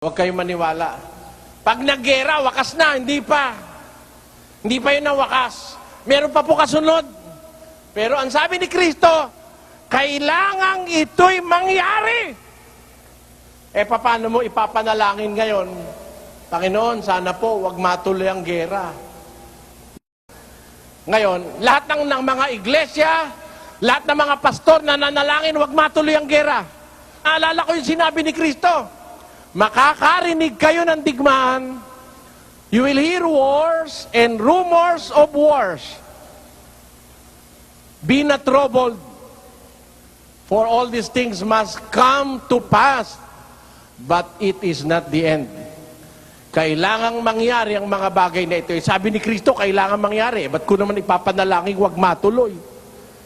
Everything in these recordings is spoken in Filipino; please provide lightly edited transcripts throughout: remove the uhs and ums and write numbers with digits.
Huwag kayong maniwala. Pag naggera, wakas na. Hindi pa. Hindi pa yun ang wakas. Meron pa po kasunod. Pero ang sabi ni Kristo, kailangang ito'y mangyari. Paano mo ipapanalangin ngayon? Panginoon, sana po, wag matuloy ang gera. Ngayon, lahat ng mga iglesia, lahat ng mga pastor na nanalangin, wag matuloy ang gera. Naalala ko yung sinabi ni Kristo, makakarinig kayo ng digmaan, you will hear wars and rumors of wars. Be not troubled, for all these things must come to pass, but it is not the end. Kailangang mangyari ang mga bagay na ito. Sabi ni Kristo, kailangan mangyari. Ba't ko naman ipapanalangin, huwag matuloy?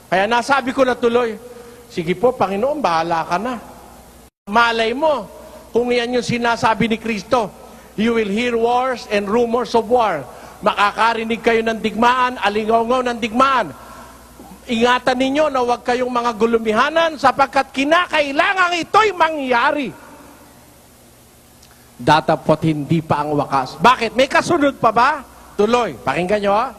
Kaya nasabi ko na tuloy, sige po, Panginoon, bahala ka na. Malay mo, kung yan yung sinasabi ni Kristo, you will hear wars and rumors of war. Makakarinig kayo ng digmaan, alingaw-ngaw ng digmaan. Ingatan ninyo na huwag kayong mga gulumihanan sapagkat kinakailangan ito'y mangyari. Datapot hindi pa ang wakas. Bakit? May kasunod pa ba? Tuloy. Pakinggan nyo, ha?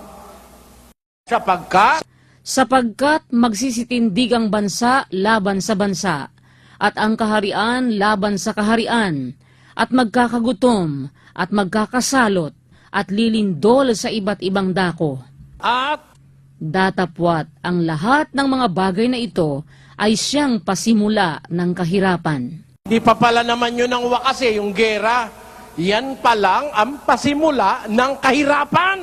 Sapagkat magsisitindig ang bansa laban sa bansa, at ang kaharian laban sa kaharian, at magkakagutom, at magkakasalot, at lilindol sa iba't ibang dako. At datapwat ang lahat ng mga bagay na ito ay siyang pasimula ng kahirapan. di pa pala naman yun ang wakas yung gera. Yan pa lang ang pasimula ng kahirapan.